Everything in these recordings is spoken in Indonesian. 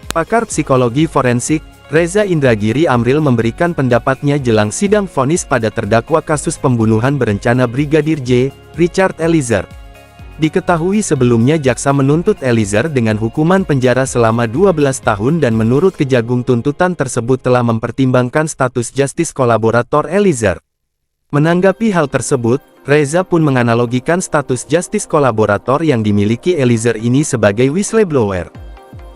Pakar psikologi forensik, Reza Indragiri Amril memberikan pendapatnya jelang sidang vonis pada terdakwa kasus pembunuhan berencana Brigadir J, Richard Eliezer. Diketahui sebelumnya jaksa menuntut Eliezer dengan hukuman penjara selama 12 tahun dan menurut Kejagung tuntutan tersebut telah mempertimbangkan status justice kolaborator Eliezer. Menanggapi hal tersebut, Reza pun menganalogikan status justice kolaborator yang dimiliki Eliezer ini sebagai whistleblower,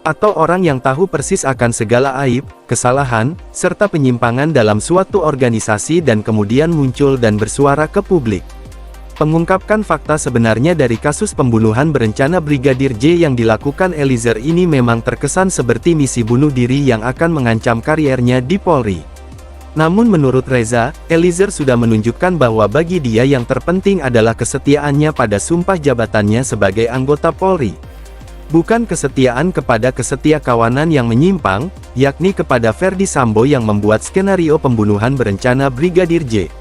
atau orang yang tahu persis akan segala aib, kesalahan, serta penyimpangan dalam suatu organisasi dan kemudian muncul dan bersuara ke publik. Mengungkapkan fakta sebenarnya dari kasus pembunuhan berencana Brigadir J yang dilakukan Eliezer ini memang terkesan seperti misi bunuh diri yang akan mengancam kariernya di Polri. Namun menurut Reza, Eliezer sudah menunjukkan bahwa bagi dia yang terpenting adalah kesetiaannya pada sumpah jabatannya sebagai anggota Polri. Bukan kesetiaan kepada kesetiakawanan yang menyimpang, yakni kepada Ferdy Sambo yang membuat skenario pembunuhan berencana Brigadir J.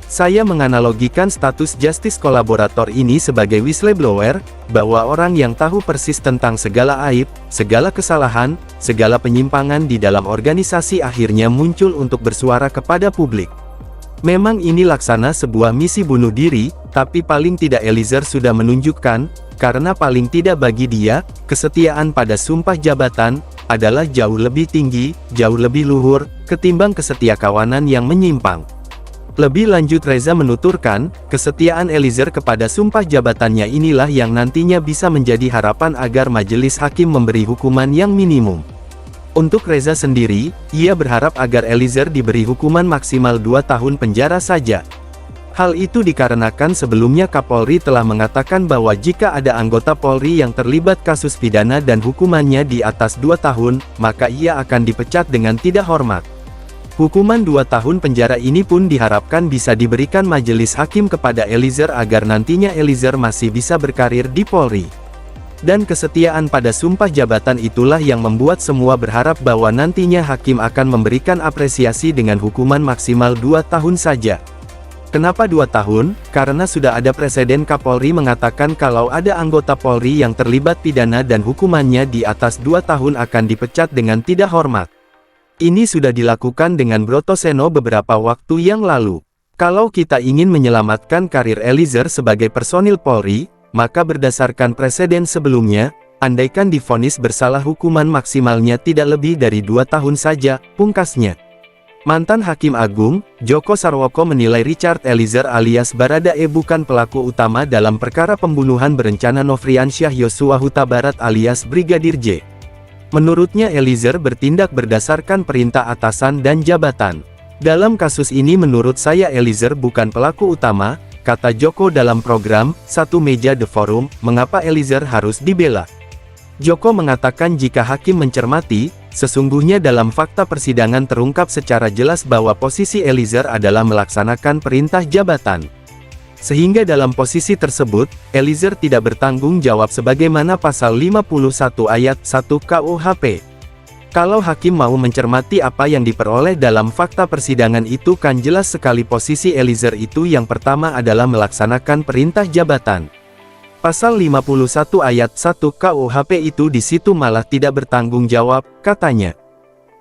Saya menganalogikan status justice kolaborator ini sebagai whistleblower, bahwa orang yang tahu persis tentang segala aib, segala kesalahan, segala penyimpangan di dalam organisasi akhirnya muncul untuk bersuara kepada publik. Memang ini laksana sebuah misi bunuh diri, tapi paling tidak Eliezer sudah menunjukkan, karena paling tidak bagi dia, kesetiaan pada sumpah jabatan, adalah jauh lebih tinggi, jauh lebih luhur, ketimbang kesetiakawanan yang menyimpang. Lebih lanjut Reza menuturkan, kesetiaan Eliezer kepada sumpah jabatannya inilah yang nantinya bisa menjadi harapan agar majelis hakim memberi hukuman yang minimum. Untuk Reza sendiri, ia berharap agar Eliezer diberi hukuman maksimal 2 tahun penjara saja. Hal itu dikarenakan sebelumnya Kapolri telah mengatakan bahwa jika ada anggota Polri yang terlibat kasus pidana dan hukumannya di atas 2 tahun, maka ia akan dipecat dengan tidak hormat. Hukuman 2 tahun penjara ini pun diharapkan bisa diberikan majelis hakim kepada Eliezer agar nantinya Eliezer masih bisa berkarir di Polri. Dan kesetiaan pada sumpah jabatan itulah yang membuat semua berharap bahwa nantinya hakim akan memberikan apresiasi dengan hukuman maksimal 2 tahun saja. Kenapa 2 tahun? Karena sudah ada presiden Kapolri mengatakan kalau ada anggota Polri yang terlibat pidana dan hukumannya di atas 2 tahun akan dipecat dengan tidak hormat. Ini sudah dilakukan dengan Brotoseno beberapa waktu yang lalu. Kalau kita ingin menyelamatkan karir Eliezer sebagai personil Polri, maka berdasarkan preseden sebelumnya, andaikan divonis bersalah hukuman maksimalnya tidak lebih dari 2 tahun saja, pungkasnya. Mantan Hakim Agung, Joko Sarwoko menilai Richard Eliezer alias Baradae bukan pelaku utama dalam perkara pembunuhan berencana Nofriansyah Yosua Huta Barat alias Brigadir J. Menurutnya Eliezer bertindak berdasarkan perintah atasan dan jabatan. Dalam kasus ini menurut saya Eliezer bukan pelaku utama, kata Joko dalam program, Satu Meja The Forum, mengapa Eliezer harus dibela. Joko mengatakan jika hakim mencermati, sesungguhnya dalam fakta persidangan terungkap secara jelas bahwa posisi Eliezer adalah melaksanakan perintah jabatan. Sehingga dalam posisi tersebut, Eliezer tidak bertanggung jawab sebagaimana pasal 51 ayat 1 KUHP. Kalau hakim mau mencermati apa yang diperoleh dalam fakta persidangan itu kan jelas sekali posisi Eliezer itu yang pertama adalah melaksanakan perintah jabatan. Pasal 51 ayat 1 KUHP itu di situ malah tidak bertanggung jawab, katanya.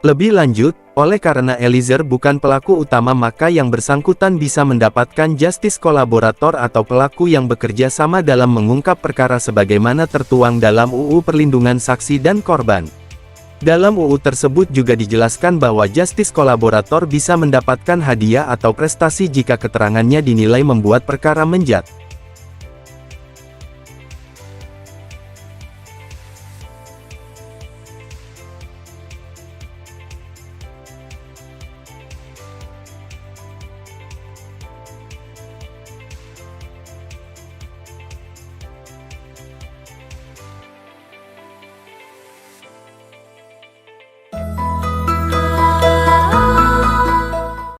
Lebih lanjut, oleh karena Eliezer bukan pelaku utama maka yang bersangkutan bisa mendapatkan justice kolaborator atau pelaku yang bekerja sama dalam mengungkap perkara sebagaimana tertuang dalam UU Perlindungan Saksi dan Korban. Dalam UU tersebut juga dijelaskan bahwa justice kolaborator bisa mendapatkan hadiah atau prestasi jika keterangannya dinilai membuat perkara menjat.